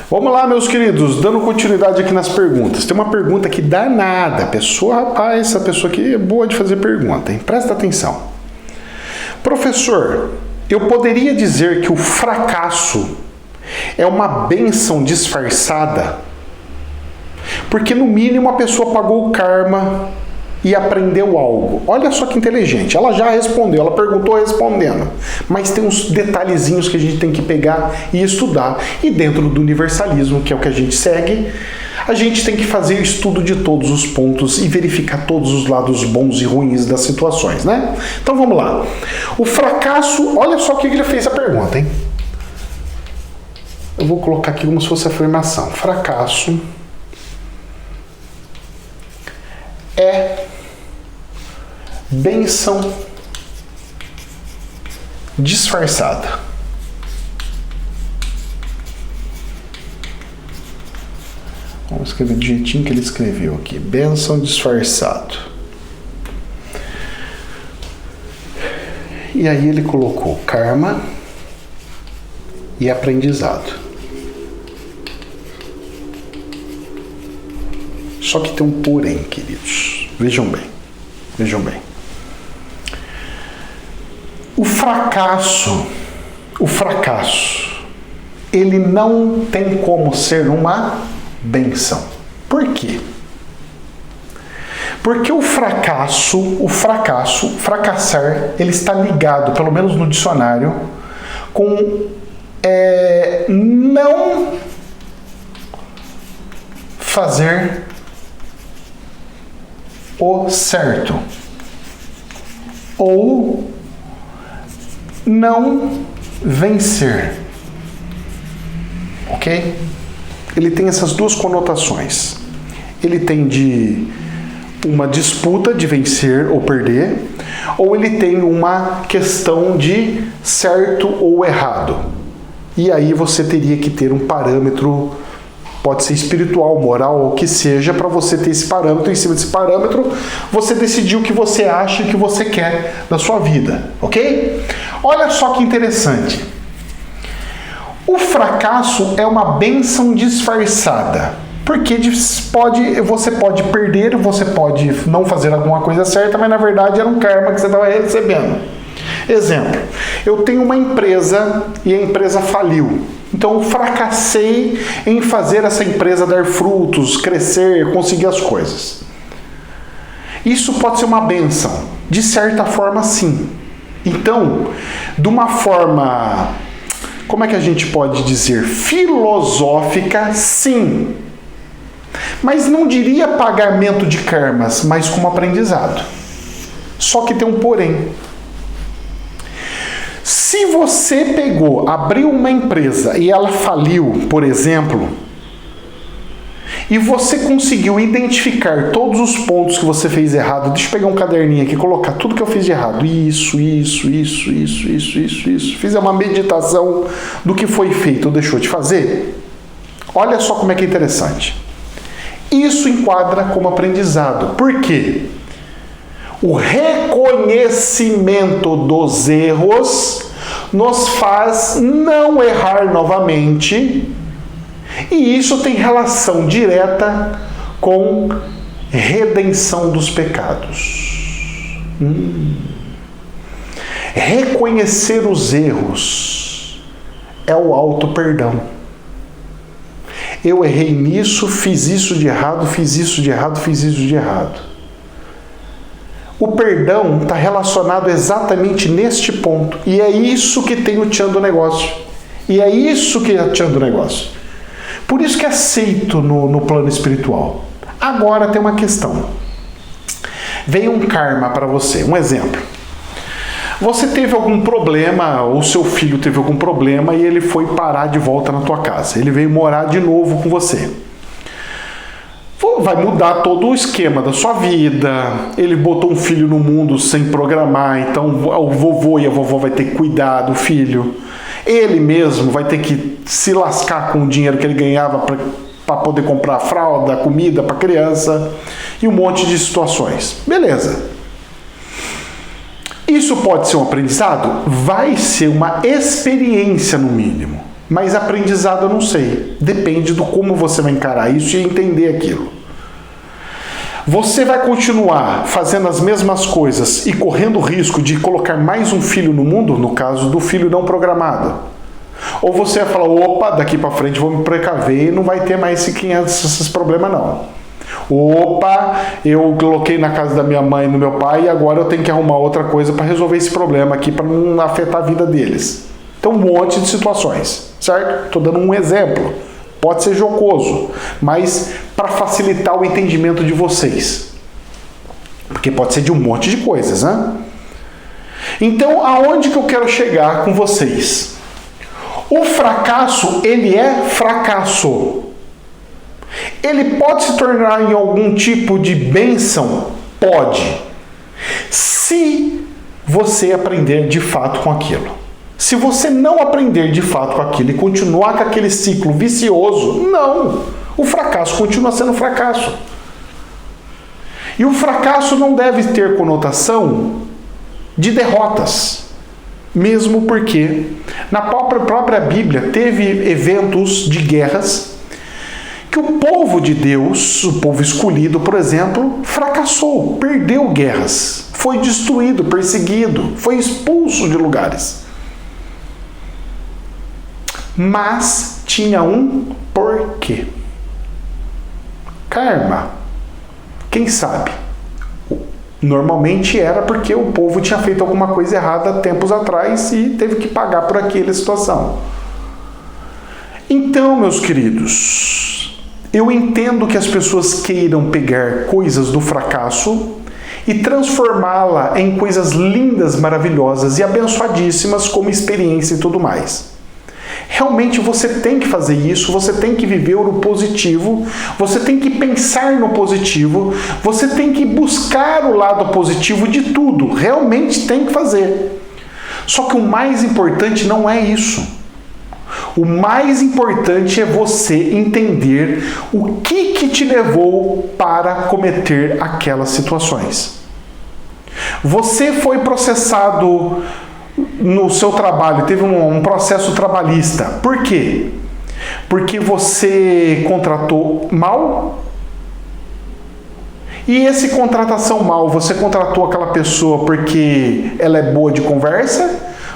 Vamos lá, meus queridos, dando continuidade aqui nas perguntas. Tem uma pergunta aqui danada. Rapaz, essa pessoa aqui é boa de fazer pergunta, hein? Presta atenção. Professor, eu poderia dizer que o fracasso é uma bênção disfarçada? Porque, no mínimo, a pessoa pagou o karma e aprendeu algo. Olha só que inteligente. Ela já respondeu, ela perguntou respondendo. Mas tem uns detalhezinhos que a gente tem que pegar e estudar. E dentro do universalismo, que é o que a gente segue, a gente tem que fazer o estudo de todos os pontos e verificar todos os lados bons e ruins das situações, né? Então vamos lá. O fracasso, olha só o que ele fez a pergunta, hein? Eu vou colocar aqui como se fosse afirmação. Fracasso é bênção disfarçada. Vamos escrever do jeitinho que ele escreveu aqui. Bênção disfarçado. E aí ele colocou karma e aprendizado. Só que tem um porém, queridos. Vejam bem. Vejam bem. O fracasso, ele não tem como ser uma bênção. Por quê? Porque fracassar, ele está ligado, pelo menos no dicionário, com não fazer o certo ou não vencer, ok? Ele tem essas duas conotações. Ele tem de uma disputa de vencer ou perder, ou ele tem uma questão de certo ou errado. E aí você teria que ter um parâmetro, pode ser espiritual, moral, ou o que seja, para você ter esse parâmetro. Em cima desse parâmetro, você decidir o que você acha e o que você quer da sua vida, ok? Olha só que interessante. O fracasso é uma bênção disfarçada, porque você pode perder, você pode não fazer alguma coisa certa, mas na verdade era um karma que você estava recebendo. Exemplo, eu tenho uma empresa e a empresa faliu. Então eu fracassei em fazer essa empresa dar frutos, crescer, conseguir as coisas. Isso pode ser uma bênção, de certa forma sim. Então, de uma forma, como é que a gente pode dizer? Filosófica, sim. Mas não diria pagamento de karmas, mas como aprendizado. Só que tem um porém. Se você abriu uma empresa e ela faliu, por exemplo, e você conseguiu identificar todos os pontos que você fez errado, deixa eu pegar um caderninho aqui e colocar tudo que eu fiz de errado. Isso. Fiz uma meditação do que foi feito ou deixou de fazer. Olha só como é que é interessante. Isso enquadra como aprendizado. Por quê? O reconhecimento dos erros nos faz não errar novamente, e isso tem relação direta com redenção dos pecados. Reconhecer os erros é o auto-perdão. Eu errei nisso, fiz isso de errado, fiz isso de errado. O perdão está relacionado exatamente neste ponto. E é isso que tem o tchan do negócio. Por isso que é aceito no plano espiritual. Agora tem uma questão. Veio um karma para você. Um exemplo. Você teve algum problema, ou seu filho teve algum problema e ele foi parar de volta na tua casa. Ele veio morar de novo com você. Vai mudar todo o esquema da sua vida. Ele botou um filho no mundo sem programar, então o vovô e a vovó vai ter que cuidar do filho. Ele mesmo vai ter que se lascar com o dinheiro que ele ganhava para poder comprar fralda, comida para criança e um monte de situações. Beleza. Isso pode ser um aprendizado? Vai ser uma experiência no mínimo. Mas aprendizado eu não sei. Depende do como você vai encarar isso e entender aquilo. Você vai continuar fazendo as mesmas coisas e correndo o risco de colocar mais um filho no mundo, no caso do filho não programado. Ou você vai falar, opa, daqui para frente vou me precaver e não vai ter mais esses problemas não. Opa, eu coloquei na casa da minha mãe e do meu pai e agora eu tenho que arrumar outra coisa para resolver esse problema aqui, para não afetar a vida deles. Então, um monte de situações, certo? Estou dando um exemplo. Pode ser jocoso, mas para facilitar o entendimento de vocês. Porque pode ser de um monte de coisas, né? Então, aonde que eu quero chegar com vocês? O fracasso, ele é fracasso. Ele pode se tornar em algum tipo de bênção? Pode. Se você aprender de fato com aquilo. Se você não aprender de fato com aquilo e continuar com aquele ciclo vicioso, não. O fracasso continua sendo fracasso. E o fracasso não deve ter conotação de derrotas. Mesmo porque na própria Bíblia teve eventos de guerras que o povo de Deus, o povo escolhido, por exemplo, fracassou, perdeu guerras, foi destruído, perseguido, foi expulso de lugares. Mas tinha um porquê. Karma. Quem sabe? Normalmente era porque o povo tinha feito alguma coisa errada tempos atrás e teve que pagar por aquela situação. Então, meus queridos, eu entendo que as pessoas queiram pegar coisas do fracasso e transformá-la em coisas lindas, maravilhosas e abençoadíssimas como experiência e tudo mais. Realmente você tem que fazer isso, você tem que viver o positivo, você tem que pensar no positivo, você tem que buscar o lado positivo de tudo, realmente tem que fazer. Só que o mais importante não é isso. O mais importante é você entender o que te levou para cometer aquelas situações. Você foi processado no seu trabalho, teve um processo trabalhista. Por quê? Porque você contratou mal? E esse contratação mal, você contratou aquela pessoa porque ela é boa de conversa?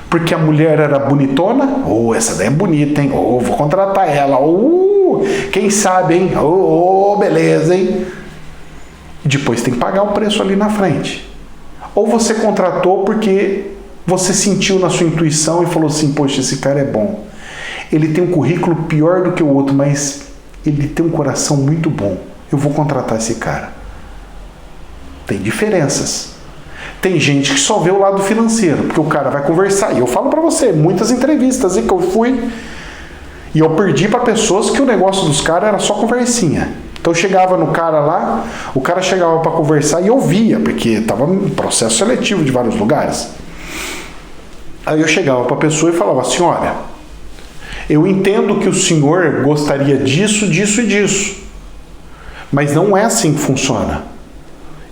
Porque a mulher era bonitona? Essa daí é bonita, hein? Vou contratar ela. Quem sabe, hein? Beleza, hein? Depois tem que pagar o preço ali na frente. Ou você contratou porque você sentiu na sua intuição e falou assim, poxa, esse cara é bom. Ele tem um currículo pior do que o outro, mas ele tem um coração muito bom. Eu vou contratar esse cara. Tem diferenças. Tem gente que só vê o lado financeiro, porque o cara vai conversar. E eu falo pra você, muitas entrevistas que eu fui e eu perdi pra pessoas que o negócio dos caras era só conversinha. Então eu chegava no cara lá, o cara chegava pra conversar e eu via, porque estava em processo seletivo de vários lugares. Aí eu chegava para a pessoa e falava assim, olha, eu entendo que o senhor gostaria disso, disso e disso, mas não é assim que funciona.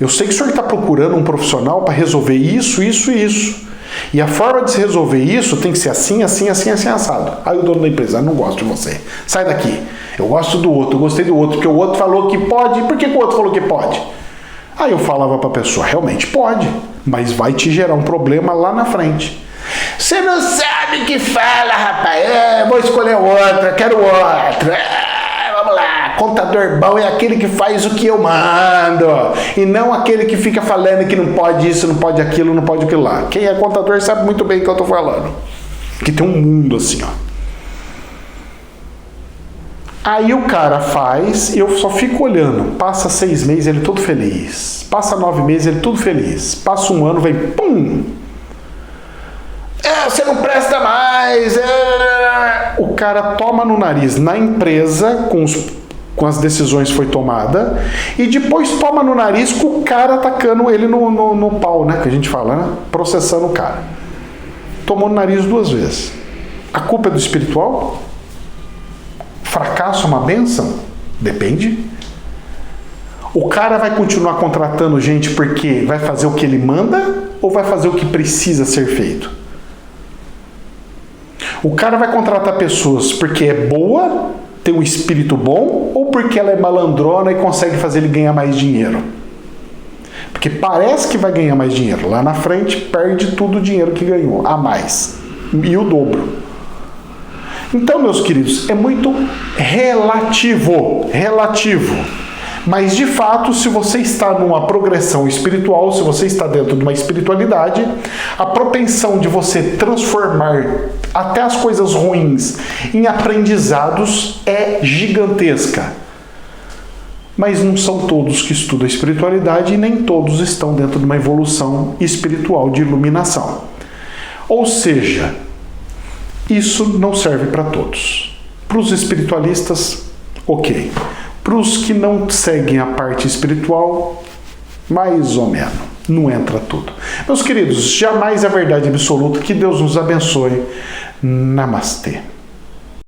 Eu sei que o senhor está procurando um profissional para resolver isso, isso e isso. E a forma de se resolver isso tem que ser assim, assim, assim, assim, assado. Aí o dono da empresa, não gosto de você. Sai daqui. Eu gosto do outro, eu gostei do outro, porque o outro falou que pode. E por que o outro falou que pode? Aí eu falava para a pessoa, realmente pode, mas vai te gerar um problema lá na frente. Você não sabe o que fala, rapaz. Vou escolher outra, quero outra. Vamos lá. Contador bom é aquele que faz o que eu mando. E não aquele que fica falando que não pode isso, não pode aquilo, não pode aquilo lá. Quem é contador sabe muito bem o que eu estou falando. Que tem um mundo assim, ó. Aí o cara faz e eu só fico olhando. Passa 6 meses, ele todo feliz. Passa 9 meses, ele todo feliz. Passa 1 ano, vem pum! Você não presta mais. O cara toma no nariz na empresa com as decisões que foi tomada e depois toma no nariz com o cara atacando ele no pau, né? Que a gente fala, né? Processando o cara. Tomou no nariz 2 vezes. A culpa é do espiritual? Fracasso é uma bênção? Depende. O cara vai continuar contratando gente porque vai fazer o que ele manda ou vai fazer o que precisa ser feito? O cara vai contratar pessoas porque é boa, tem um espírito bom, ou porque ela é malandrona e consegue fazer ele ganhar mais dinheiro? Porque parece que vai ganhar mais dinheiro. Lá na frente, perde tudo o dinheiro que ganhou, a mais. E o dobro. Então, meus queridos, é muito relativo. Mas, de fato, se você está numa progressão espiritual, se você está dentro de uma espiritualidade, a propensão de você transformar até as coisas ruins em aprendizados é gigantesca. Mas não são todos que estudam a espiritualidade e nem todos estão dentro de uma evolução espiritual de iluminação. Ou seja, isso não serve para todos. Para os espiritualistas, ok. Para os que não seguem a parte espiritual, mais ou menos. Não entra tudo. Meus queridos, jamais é verdade absoluta. Que Deus nos abençoe. Namastê.